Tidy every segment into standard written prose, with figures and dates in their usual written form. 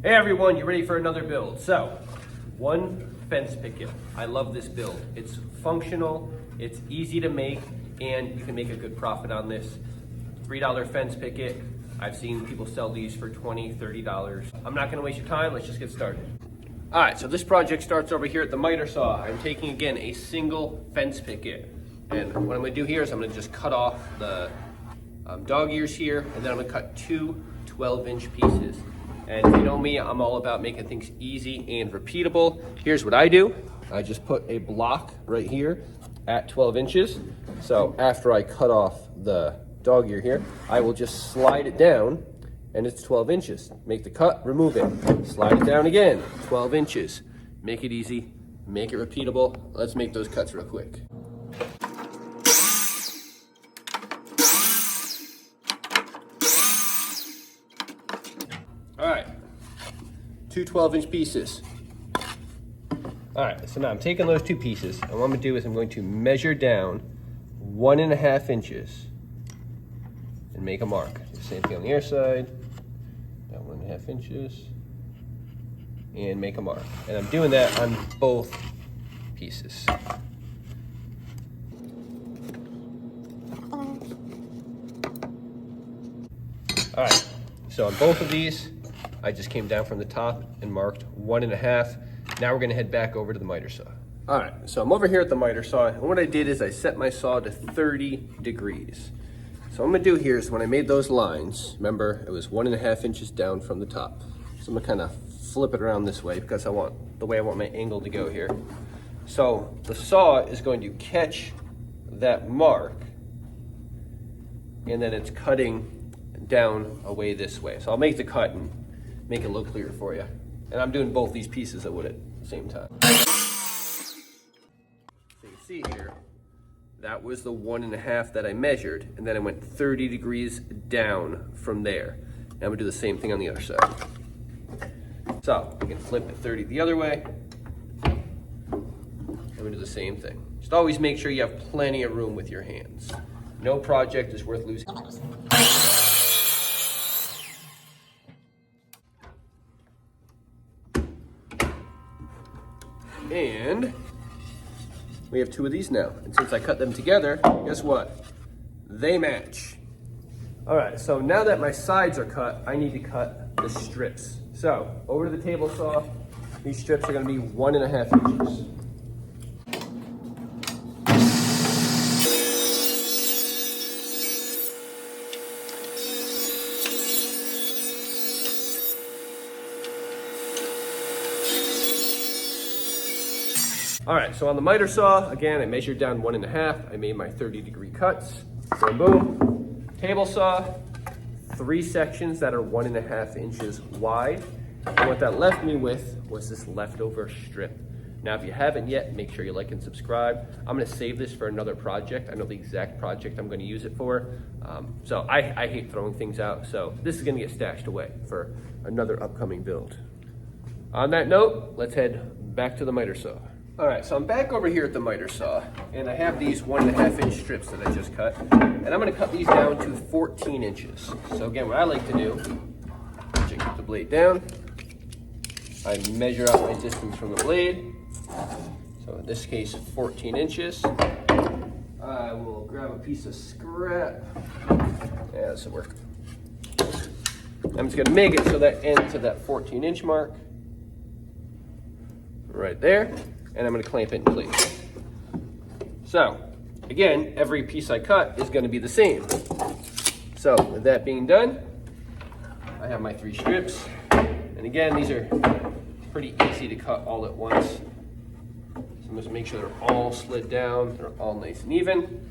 Hey everyone, you ready for another build? So, one fence picket. I love this build. It's functional, it's easy to make, and you can make a good profit on this. $3 fence picket. I've seen people sell these for $20, $30. I'm not gonna waste your time, let's just get started. All right, so this project starts over here at the miter saw. I'm taking, again, a single fence picket. And what I'm gonna do here is I'm gonna just cut off the dog ears here, and then I'm gonna cut two 12-inch pieces. And if you know me, I'm all about making things easy and repeatable. Here's what I do. I just put a block right here at 12 inches. So after I cut off the dog ear here, I will just slide it down and it's 12 inches. Make the cut, remove it. Slide it down again, 12 inches. Make it easy, make it repeatable. Let's make those cuts real quick. All right, two 12-inch pieces. All right, so now I'm taking those two pieces, and what I'm gonna do is I'm going to measure down 1.5 inches and make a mark. The same thing on the other side, down 1.5 inches, and make a mark. And I'm doing that on both pieces. All right, so on both of these, I just came down from the top and marked 1.5. Now we're gonna head back over to the miter saw. All right, so I'm over here at the miter saw, and what I did is I set my saw to 30 degrees. So what I'm gonna do here is when I made those lines, remember it was 1.5 inches down from the top. So I'm gonna kind of flip it around this way because I want the way I want my angle to go here. So the saw is going to catch that mark, and then it's cutting down away this way. So I'll make the cut and make it a little clearer for you. And I'm doing both these pieces at the same time. So you see here, that was the 1.5 that I measured, and then I went 30 degrees down from there. And I'm gonna do the same thing on the other side. So I can flip it 30 the other way. I'm gonna do the same thing. Just always make sure you have plenty of room with your hands. No project is worth losing. And we have two of these now. And since I cut them together, guess what? They match. All right, so now that my sides are cut, I need to cut the strips. So over to the table saw, these strips are gonna be 1.5 inches. All right, so on the miter saw, again, I measured down 1.5. I made my 30-degree cuts. Boom, boom. Table saw, 3 sections that are 1.5 inches wide. And what that left me with was this leftover strip. Now, if you haven't yet, make sure you like and subscribe. I'm gonna save this for another project. I know the exact project I'm gonna use it for. So I hate throwing things out. So this is gonna get stashed away for another upcoming build. On that note, let's head back to the miter saw. All right, so I'm back over here at the miter saw, and I have these 1.5 inch strips that I just cut, and I'm gonna cut these down to 14 inches. So again, what I like to do is I keep the blade down, I measure out my distance from the blade. So in this case, 14 inches. I will grab a piece of scrap. Yeah, this will work. I'm just gonna make it so that ends at that 14-inch mark, right there. And I'm gonna clamp it in place. So, again, every piece I cut is gonna be the same. So, with that being done, I have my 3 strips. And again, these are pretty easy to cut all at once. So I'm just make sure they're all slid down, they're all nice and even.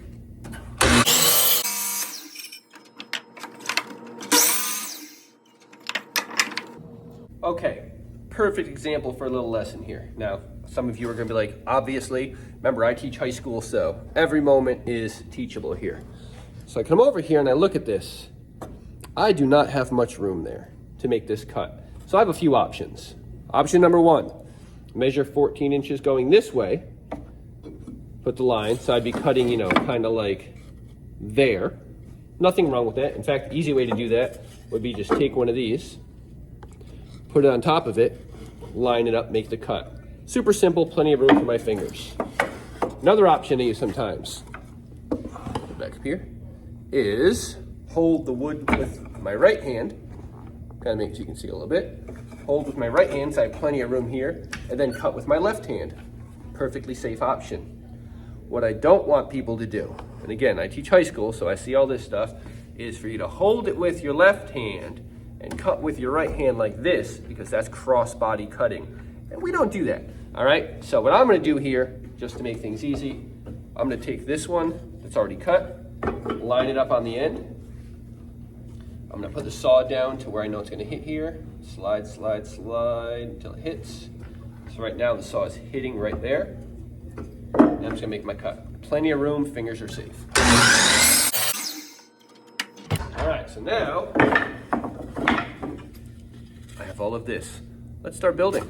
Okay, perfect example for a little lesson here. Now, some of you are gonna be like, obviously, remember I teach high school, so every moment is teachable here. So I come over here and I look at this. I do not have much room there to make this cut. So I have a few options. Option number 1, measure 14 inches going this way, put the line, so I'd be cutting, you know, kind of like there. Nothing wrong with that. In fact, the easy way to do that would be just take one of these, put it on top of it, line it up, make the cut. Super simple, plenty of room for my fingers. Another option I use sometimes, go back up here, is hold the wood with my right hand, kind of make so you can see a little bit. Hold with my right hand, so I have plenty of room here, and then cut with my left hand. Perfectly safe option. What I don't want people to do, and again, I teach high school, so I see all this stuff, is for you to hold it with your left hand and cut with your right hand like this, because that's cross-body cutting. And we don't do that, all right? So what I'm gonna do here, just to make things easy, I'm gonna take this one that's already cut, line it up on the end. I'm gonna put the saw down to where I know it's gonna hit here. Slide, slide, slide until it hits. So right now the saw is hitting right there. And I'm just gonna make my cut. Plenty of room, fingers are safe. All right, so now I have all of this. Let's start building.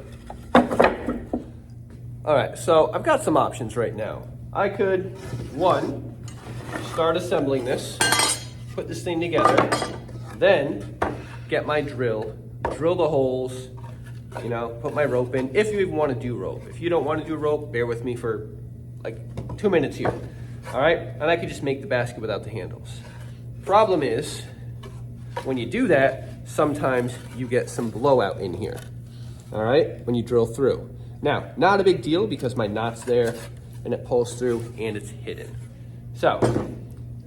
All right, so I've got some options right now. I could, one, start assembling this, put this thing together, then get my drill the holes, you know, put my rope in, if you even want to do rope. If you don't want to do rope, bear with me for like 2 minutes here, all right? And I could just make the basket without the handles. Problem is, when you do that, sometimes you get some blowout in here, all right, when you drill through. Now, not a big deal because my knot's there and it pulls through and it's hidden. So,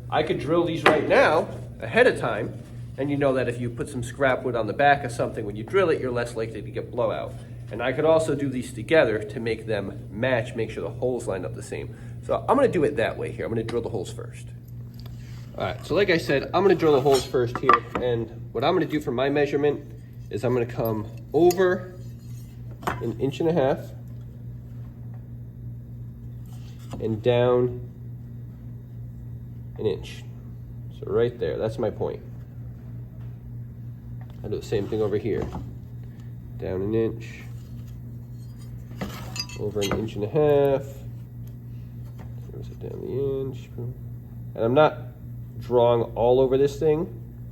I could drill these right now ahead of time, and you know that if you put some scrap wood on the back of something, when you drill it, you're less likely to get blowout. And I could also do these together to make them match, make sure the holes line up the same. So I'm gonna do it that way here. I'm gonna drill the holes first. All right, so like I said, I'm gonna drill the holes first here, and what I'm gonna do for my measurement is I'm gonna come over 1.5 inches and down 1 inch. So right there, that's my point. I'll do the same thing over here. Down 1 inch, over 1.5 inches. Goes it down the inch. And I'm not drawing all over this thing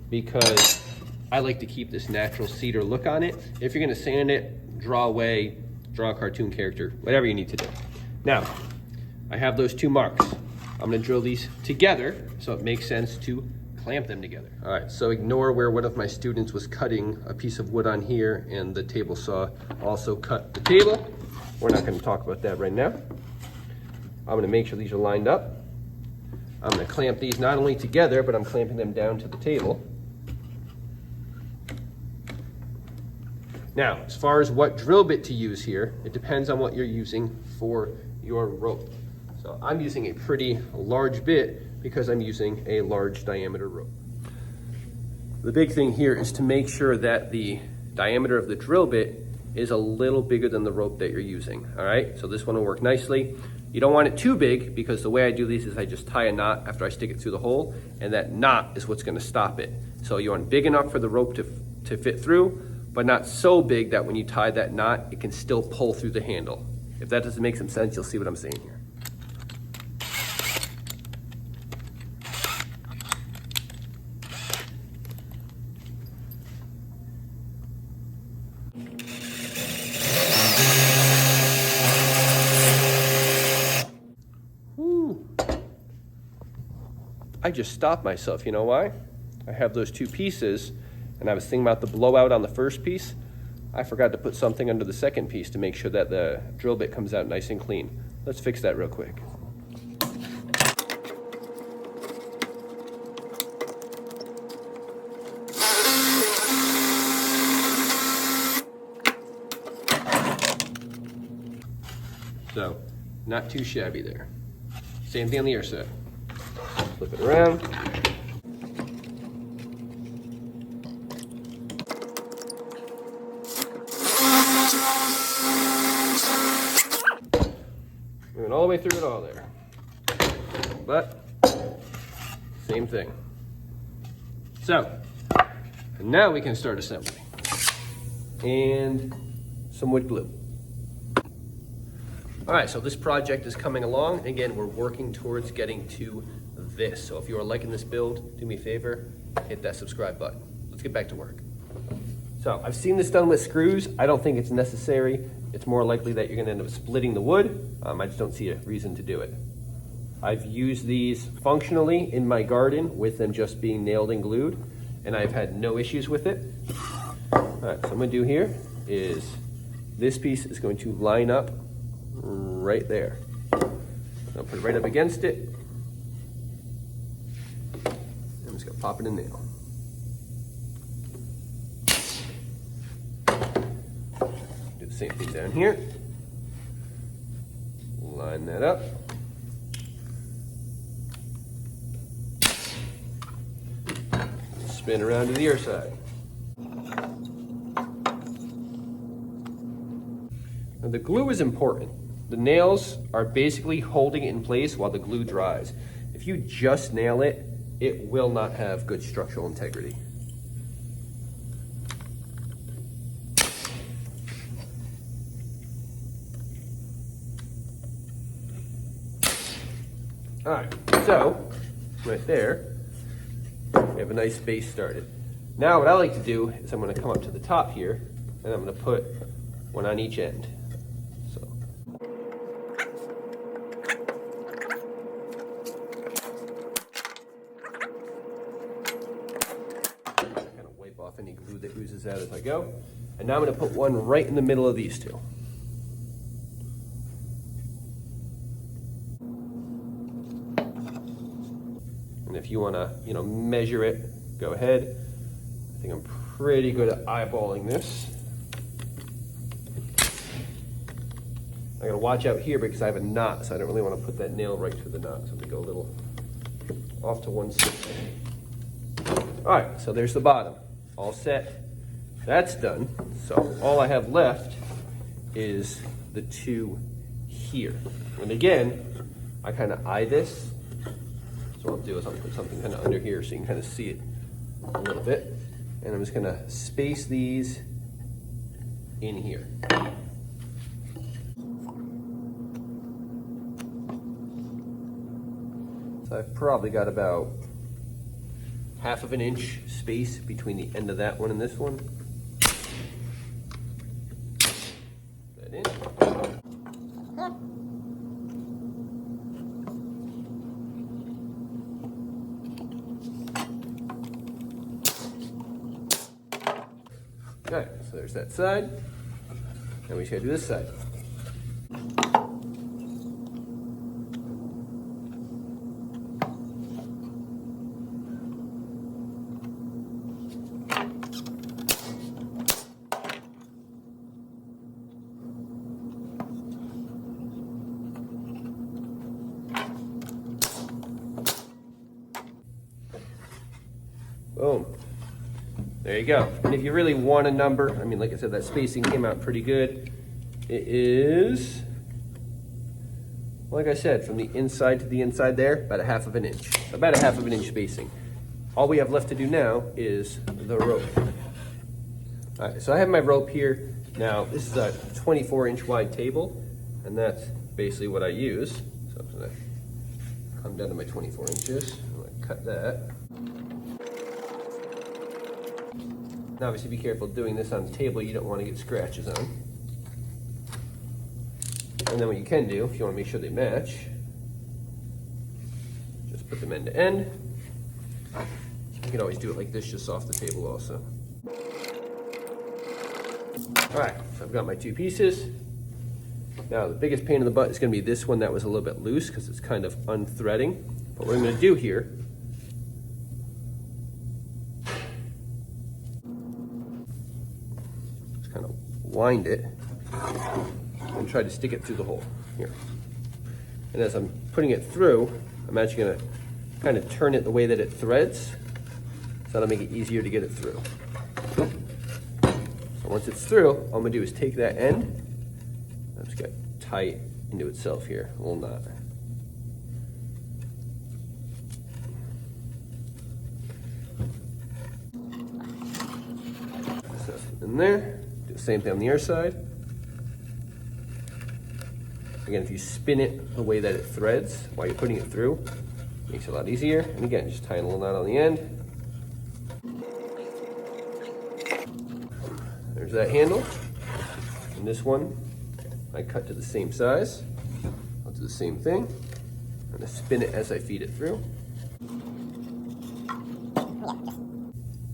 because I like to keep this natural cedar look on it. If you're gonna sand it, draw away, draw a cartoon character, whatever you need to do. Now, I have those 2 marks. I'm gonna drill these together so it makes sense to clamp them together. All right, so ignore where one of my students was cutting a piece of wood on here and the table saw also cut the table. We're not gonna talk about that right now. I'm gonna make sure these are lined up. I'm gonna clamp these not only together, but I'm clamping them down to the table. Now, as far as what drill bit to use here, it depends on what you're using for your rope. So I'm using a pretty large bit because I'm using a large diameter rope. The big thing here is to make sure that the diameter of the drill bit is a little bigger than the rope that you're using, all right? So this one will work nicely. You don't want it too big because the way I do these is I just tie a knot after I stick it through the hole, and that knot is what's gonna stop it. So you want big enough for the rope to fit through, but not so big that when you tie that knot, it can still pull through the handle. If that doesn't make some sense, you'll see what I'm saying here. I just stopped myself, you know why? I have those 2 pieces, and I was thinking about the blowout on the first piece. I forgot to put something under the second piece to make sure that the drill bit comes out nice and clean. Let's fix that real quick. So, not too shabby there. Same thing on the other side. Flip it around. We went all the way through it all there. But, same thing. So, now we can start assembling. And some wood glue. All right, so this project is coming along. Again, we're working towards getting to this. So if you are liking this build, do me a favor, hit that subscribe button. Let's get back to work. So I've seen this done with screws. I don't think it's necessary. It's more likely that you're gonna end up splitting the wood. I just don't see a reason to do it. I've used these functionally in my garden with them just being nailed and glued, and I've had no issues with it. All right, so I'm gonna do here is this piece is going to line up right there. I'll put it right up against it. I'm just gonna pop it in nail. Do the same thing down here. Line that up. Spin around to the other side. Now the glue is important. The nails are basically holding it in place while the glue dries. If you just nail it, it will not have good structural integrity. All right, so right there, we have a nice base started. Now what I like to do is I'm gonna come up to the top here and I'm gonna put one on each end. So. Kind of wipe off any glue that oozes out as I go. And now I'm gonna put one right in the middle of these two. And if you want to, measure it, go ahead. I think I'm pretty good at eyeballing this. I gotta watch out here because I have a knot, so I don't really want to put that nail right through the knot. So I'm gonna go a little off to one side. All right, so there's the bottom, all set. That's done. So all I have left is the two here. And again, I kind of eye this. So what I'll do is I'll put something kind of under here so you can kind of see it a little bit. And I'm just gonna space these in here. So I've probably got about 1/2 inch space between the end of that one and this one. That in. Okay, so there's that side. Now we just gotta do this side. Boom. There you go. And if you really want a number, I mean, like I said, that spacing came out pretty good. It is, like I said, from the inside to the inside there, about 1/2 inch. About 1/2 inch spacing. All we have left to do now is the rope. All right, so I have my rope here. Now, this is a 24-inch wide table, and that's basically what I use. So I'm gonna come down to my 24 inches. I'm gonna cut that. Now, obviously be careful doing this on the table. You don't want to get scratches on. And then what you can do, if you want to make sure they match, just put them end to end. You can always do it like this, just off the table also. All right, so I've got my two pieces. Now, the biggest pain in the butt is going to be this one that was a little bit loose because it's kind of unthreading. But what I'm going to do here kind of wind it and try to stick it through the hole here. And as I'm putting it through, I'm actually going to kind of turn it the way that it threads, so that'll make it easier to get it through. So once it's through, all I'm going to do is take that end, I'm just going to tie it into itself here, a little knot. So in there. Do the same thing on the other side. Again, if you spin it the way that it threads while you're putting it through, it makes it a lot easier. And again, just tie a little knot on the end. to that handle. And this one, I cut to the same size. I'll do the same thing. I'm gonna spin it as I feed it through.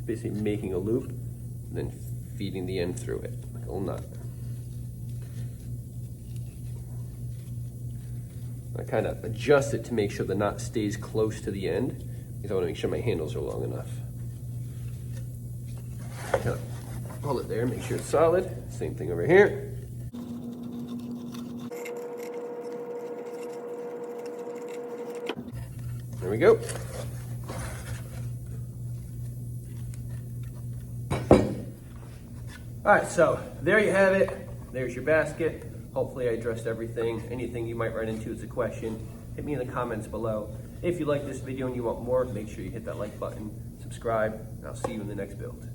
Basically making a loop, and then feeding the end through it, like a little nut. I kind of adjust it to make sure the knot stays close to the end, because I want to make sure my handles are long enough. Kind of hold it there, make sure it's solid. Same thing over here. There we go. All right, so there you have it. There's your basket. Hopefully I addressed everything. Anything you might run into as a question, hit me in the comments below. If you like this video and you want more, make sure you hit that like button, subscribe, and I'll see you in the next build.